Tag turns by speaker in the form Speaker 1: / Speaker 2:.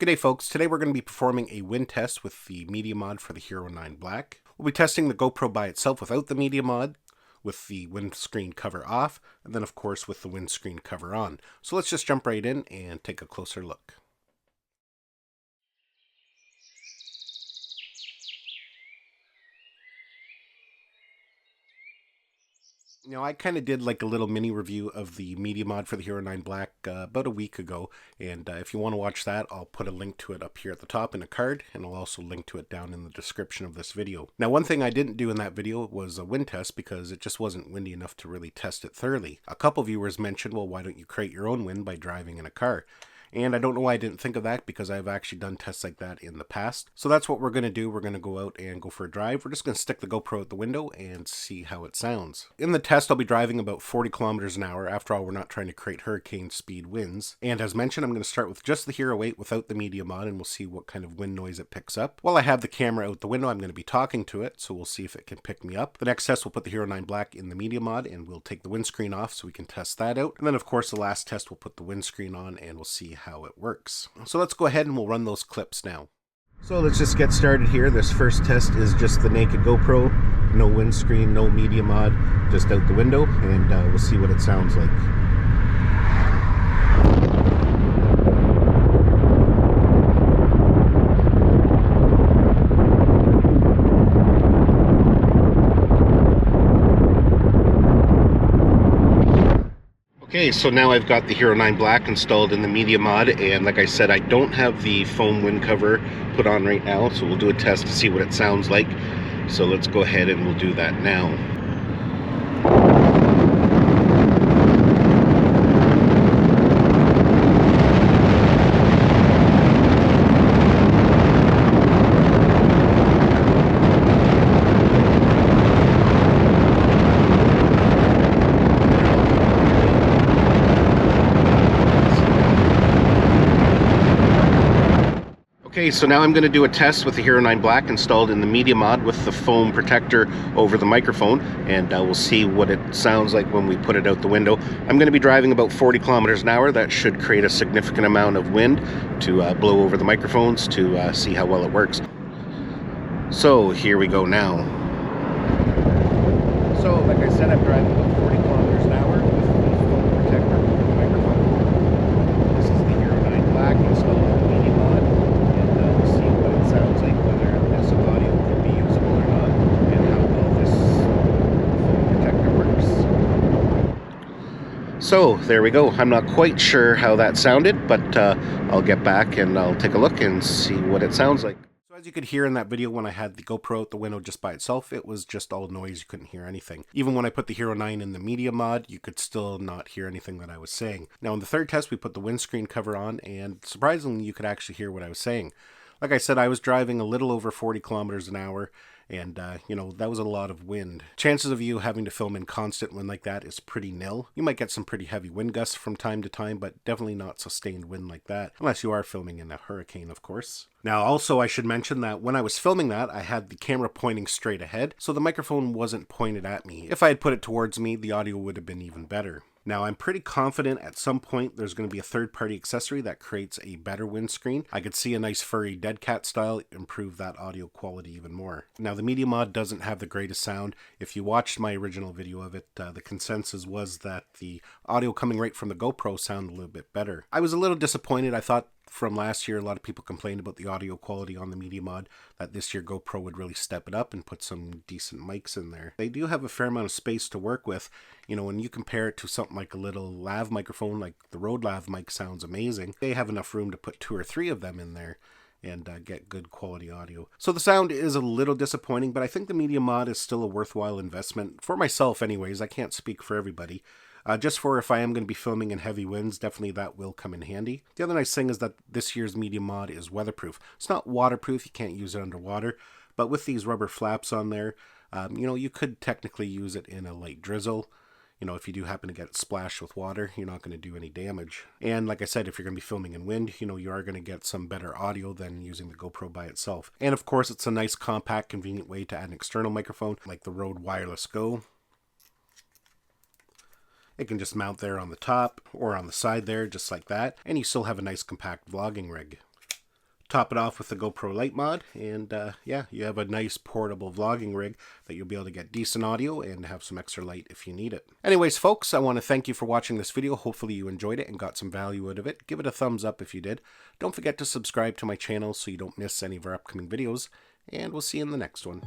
Speaker 1: G'day folks, today we're going to be performing a wind test with the media mod for the Hero 9 Black. We'll be testing the GoPro by itself without the media mod, with the windscreen cover off, and then of course with the windscreen cover on. So let's just jump right in and take a closer look. Now, I kind of did like a little mini review of the media mod for the Hero 9 Black about a week ago, and if you want to watch that, I'll put a link to it up here at the top in a card, and I'll also link to it down in the description of this video. Now, one thing I didn't do in that video was a wind test because it just wasn't windy enough to really test it thoroughly. A couple viewers mentioned, well, why don't you create your own wind by driving in a car? And I don't know why I didn't think of that because I've actually done tests like that in the past. So that's what we're going to do. We're going to go out and go for a drive. We're just going to stick the GoPro out the window and see how it sounds. In the test, I'll be driving about 40 kilometers an hour. After all, we're not trying to create hurricane speed winds. And as mentioned, I'm going to start with just the Hero 8 without the media mod, and we'll see what kind of wind noise it picks up. While I have the camera out the window, I'm going to be talking to it, so we'll see if it can pick me up. The next test, we'll put the Hero 9 Black in the media mod, and we'll take the windscreen off so we can test that out. And then, of course, the last test, we'll put the windscreen on, and we'll see how it works. So let's go ahead and we'll run those clips now. So let's just get started here. This first test is just the naked GoPro, no windscreen, no media mod, just out the window, and we'll see what it sounds like. Okay, so now I've got the Hero 9 Black installed in the media mod, and like I said, I don't have the foam wind cover put on right now, so we'll do a test to see what it sounds like. So let's go ahead and we'll do that now. Okay, so now I'm going to do a test with the Hero 9 Black installed in the media mod with the foam protector over the microphone, and we'll see what it sounds like when we put it out the window. I'm going to be driving about 40 kilometers an hour. That should create a significant amount of wind to blow over the microphones to see how well it works. So here we go now. So like I said, I'm driving about 40 kilometers an hour with the foam protector over the microphone. This is the Hero 9 Black installed in the media mod. Sounds like whether this audio can be usable or not, and how well this foam protector works. So there we go. I'm not quite sure how that sounded, but I'll get back and I'll take a look and see what it sounds like. So as you could hear in that video, when I had the GoPro out the window just by itself, it was just all noise. You couldn't hear anything. Even when I put the Hero 9 in the media mod, you could still not hear anything that I was saying. Now in the third test, we put the windscreen cover on, and surprisingly, you could actually hear what I was saying. Like I said, I was driving a little over 40 kilometers an hour, and, that was a lot of wind. Chances of you having to film in constant wind like that is pretty nil. You might get some pretty heavy wind gusts from time to time, but definitely not sustained wind like that, unless you are filming in a hurricane, of course. Now, also, I should mention that when I was filming that, I had the camera pointing straight ahead, so the microphone wasn't pointed at me. If I had put it towards me, the audio would have been even better. Now, I'm pretty confident at some point there's going to be a third-party accessory that creates a better windscreen. I could see a nice furry dead cat style improve that audio quality even more. Now, the media mod doesn't have the greatest sound. If you watched my original video of it, the consensus was that the audio coming right from the GoPro sounded a little bit better. I was a little disappointed. I thought from last year, a lot of people complained about the audio quality on the media mod, that this year GoPro would really step it up and put some decent mics in there. They do have a fair amount of space to work with. When you compare it to something like a little lav microphone, like the Rode lav mic sounds amazing. They have enough room to put 2 or 3 of them in there and get good quality audio. So the sound is a little disappointing, but I think the media mod is still a worthwhile investment. For myself anyways, I can't speak for everybody. Just for if I am going to be filming in heavy winds, definitely that will come in handy. The other nice thing is that this year's media mod is weatherproof. It's not waterproof, you can't use it underwater, but with these rubber flaps on there, you could technically use it in a light drizzle. If you do happen to get splashed with water, you're not going to do any damage. And like I said, if you're going to be filming in wind, you are going to get some better audio than using the GoPro by itself. And of course, it's a nice, compact, convenient way to add an external microphone like the Rode Wireless Go. It can just mount there on the top or on the side there, just like that, and you still have a nice compact vlogging rig.
Speaker 2: top it off with the GoPro Light mod, and yeah, you have a nice portable vlogging rig that you'll be able to get decent audio and have some extra light if you need it. Anyways, folks, I want to thank you for watching this video. Hopefully you enjoyed it and got some value out of it. Give it a thumbs up if you did. Don't forget to subscribe to my channel so you don't miss any of our upcoming videos, and we'll see you in the next one.